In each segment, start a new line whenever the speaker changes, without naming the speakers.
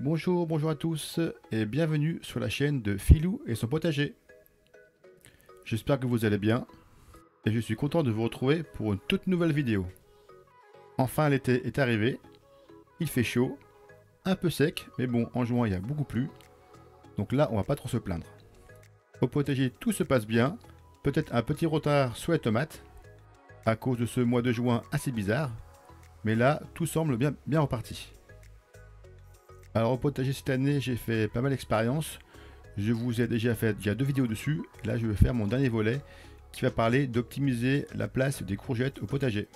Bonjour, bonjour à tous et bienvenue sur la chaîne de Philou et son potager. J'espère que vous allez bien et je suis content de vous retrouver pour une toute nouvelle vidéo. Enfin l'été est arrivé, il fait chaud, un peu sec, mais bon en juin il y a beaucoup plu, donc là on va pas trop se plaindre. Au potager tout se passe bien, peut-être un petit retard sur les tomates, à cause de ce mois de juin assez bizarre, mais là tout semble bien reparti. Alors au potager cette année j'ai fait pas mal d'expériences. Je vous ai déjà fait deux vidéos dessus. Là je vais faire mon dernier volet qui va parler d'optimiser la place des courgettes au potager.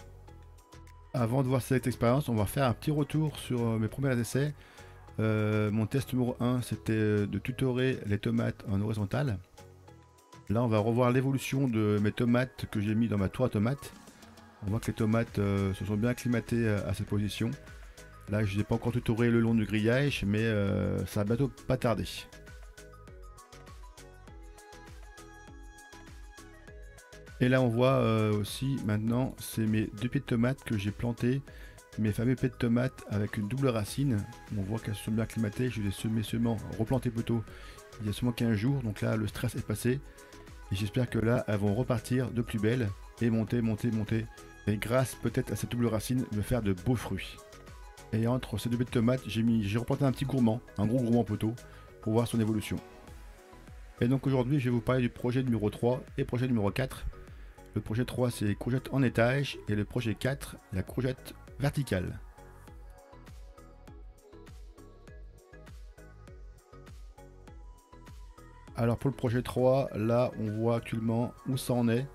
Avant de voir cette expérience, on va faire un petit retour sur mes premiers essais. Mon test numéro 1 c'était de tutorer les tomates en horizontale. Là on va revoir l'évolution de mes tomates que j'ai mis dans ma tour à tomates. On voit que les tomates se sont bien acclimatées à cette position. Là je n'ai pas encore tutoré le long du grillage mais ça va bientôt pas tarder. Et là on voit aussi maintenant c'est mes deux pieds de tomates que j'ai plantés, mes fameux pieds de tomates avec une double racine. On voit qu'elles se sont bien acclimatées, je les ai semés, replantés plutôt il y a seulement 15 jours, donc là le stress est passé. Et j'espère que là elles vont repartir de plus belle et monter. Et grâce peut-être à cette double racine, me faire de beaux fruits. Et entre ces deux pieds de tomates, j'ai replanté un petit gourmand, un gros gourmand plutôt, pour voir son évolution. Et donc aujourd'hui je vais vous parler du projet numéro 3 et projet numéro 4. Le projet 3 c'est les courgettes en étage et le projet 4 la courgette verticale. Alors pour le projet 3, là on voit actuellement où ça en est.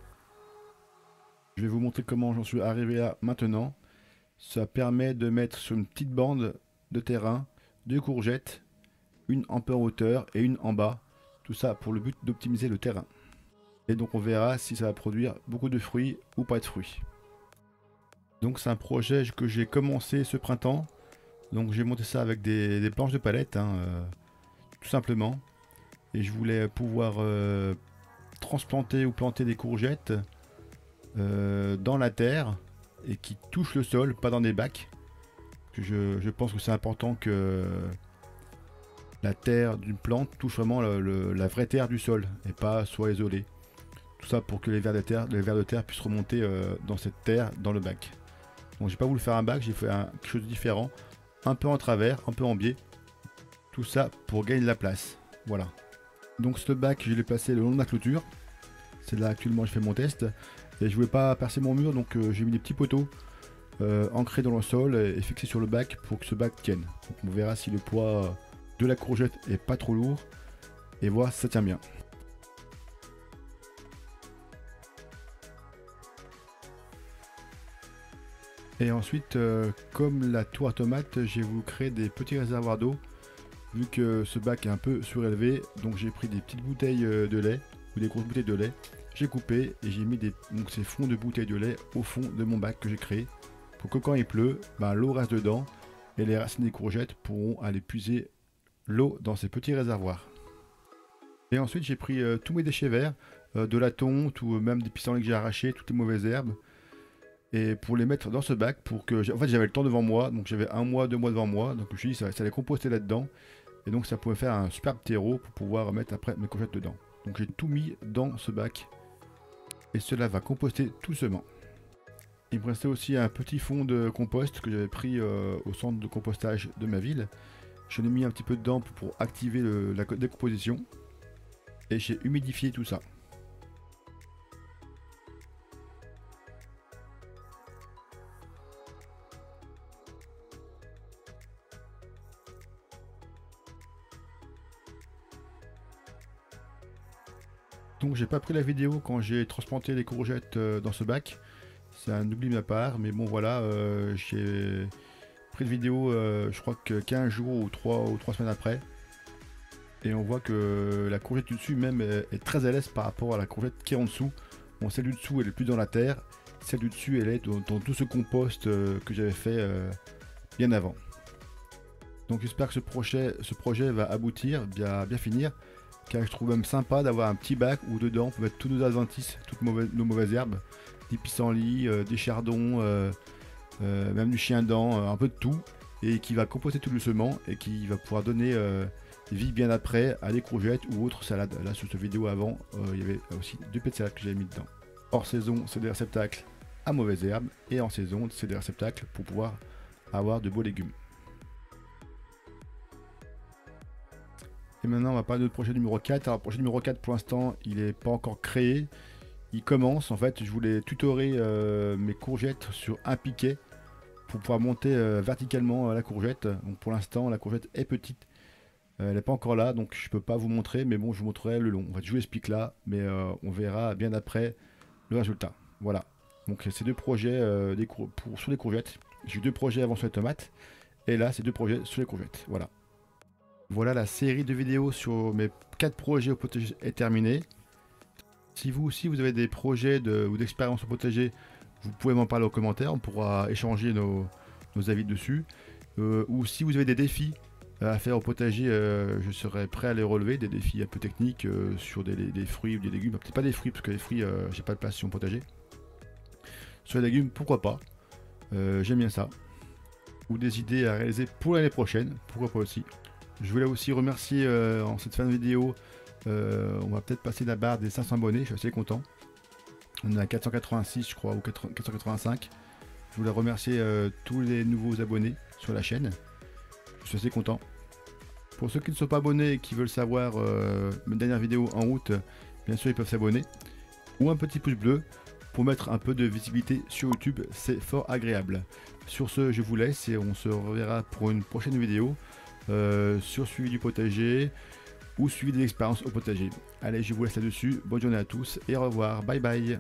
Je vais vous montrer comment j'en suis arrivé à maintenant. Ça permet de mettre sur une petite bande de terrain deux courgettes, une en peu en hauteur et une en bas. Tout ça pour le but d'optimiser le terrain. Et donc on verra si ça va produire beaucoup de fruits ou pas de fruits. Donc c'est un projet que j'ai commencé ce printemps. Donc j'ai monté ça avec des planches de palette, tout simplement. Et je voulais pouvoir transplanter ou planter des courgettes dans la terre et qui touchent le sol, pas dans des bacs. Je pense que c'est important que la terre d'une plante touche vraiment la vraie terre du sol et pas soit isolée. Tout ça pour que les vers de terre puissent remonter dans cette terre, dans le bac. Donc j'ai pas voulu faire un bac, j'ai fait quelque chose de différent. Un peu en travers, un peu en biais. Tout ça pour gagner de la place. Voilà. Donc ce bac, je l'ai placé le long de ma clôture. C'est là actuellement je fais mon test. Et je voulais pas percer mon mur, donc j'ai mis des petits poteaux ancrés dans le sol et fixés sur le bac pour que ce bac tienne. Donc on verra si le poids de la courgette est pas trop lourd et voir si ça tient bien. Et ensuite, comme la tour à tomates, j'ai voulu créer des petits réservoirs d'eau. Vu que ce bac est un peu surélevé, donc j'ai pris des petites bouteilles de lait, ou des grosses bouteilles de lait. J'ai coupé et j'ai mis ces fonds de bouteilles de lait au fond de mon bac que j'ai créé. Pour que quand il pleut, l'eau reste dedans et les racines des courgettes pourront aller puiser l'eau dans ces petits réservoirs. Et ensuite j'ai pris tous mes déchets verts, de la tonte ou même des pissenlits que j'ai arrachés, toutes les mauvaises herbes. Et pour les mettre dans ce bac, pour que en fait j'avais le temps devant moi, donc j'avais 1 mois, 2 mois devant moi, donc je me suis dit ça allait composter là-dedans, et donc ça pouvait faire un superbe terreau pour pouvoir mettre après mes courgettes dedans. Donc j'ai tout mis dans ce bac, et cela va composter tout doucement. Il me restait aussi un petit fond de compost que j'avais pris au centre de compostage de ma ville. Je l'ai mis un petit peu dedans pour activer la décomposition, et j'ai humidifié tout ça. Donc j'ai pas pris la vidéo quand j'ai transplanté les courgettes dans ce bac. C'est un oubli de ma part, mais bon voilà, j'ai pris de vidéo je crois que 15 jours ou 3 semaines après. Et on voit que la courgette du dessus même est très à l'aise par rapport à la courgette qui est en dessous. Bon, celle du dessous elle est plus dans la terre, celle du dessus elle est dans tout ce compost que j'avais fait bien avant. Donc j'espère que ce projet va aboutir, bien finir. Car je trouve même sympa d'avoir un petit bac où dedans on peut mettre tous nos adventices, toutes nos mauvaises herbes, des pissenlits, des chardons, même du chien-dent, un peu de tout. et qui va composter tout doucement et qui va pouvoir donner vie bien après à des courgettes ou autres salades. Là sur cette vidéo avant, il y avait aussi 2 pets de salade que j'avais mis dedans. Hors saison, c'est des réceptacles à mauvaises herbes, et en saison, c'est des réceptacles pour pouvoir avoir de beaux légumes. Et maintenant on va parler de notre projet numéro 4. Alors le projet numéro 4 pour l'instant il n'est pas encore créé. Il commence en fait, je voulais tutorer mes courgettes sur un piquet pour pouvoir monter verticalement la courgette. Donc pour l'instant la courgette est petite. Elle n'est pas encore là, donc je peux pas vous montrer, mais bon je vous montrerai le long. En fait je vous explique là, mais on verra bien après le résultat. Voilà. Donc ces deux projets sur les courgettes. J'ai eu 2 projets avant sur les tomates. Et là c'est 2 projets sur les courgettes. Voilà. Voilà, la série de vidéos sur mes 4 projets au potager est terminée. Si vous aussi vous avez des projets ou d'expérience au potager, vous pouvez m'en parler aux commentaires, on pourra échanger nos avis dessus. Ou si vous avez des défis à faire au potager, je serai prêt à les relever, des défis un peu techniques sur des fruits ou des légumes. Peut-être pas des fruits, parce que les fruits, j'ai pas de place sur mon potager. Sur les légumes, pourquoi pas. J'aime bien ça. Ou des idées à réaliser pour l'année prochaine, pourquoi pas aussi. Je voulais aussi remercier en cette fin de vidéo, on va peut-être passer la barre des 500 abonnés, je suis assez content. On est à 486 je crois, ou 485. Je voulais remercier tous les nouveaux abonnés sur la chaîne. Je suis assez content. Pour ceux qui ne sont pas abonnés et qui veulent savoir mes dernières vidéos en route, bien sûr ils peuvent s'abonner. Ou un petit pouce bleu pour mettre un peu de visibilité sur YouTube, c'est fort agréable. Sur ce, je vous laisse et on se reverra pour une prochaine vidéo. Sur suivi du potager ou suivi des expériences au potager. Allez, je vous laisse là-dessus. Bonne journée à tous et au revoir. Bye bye.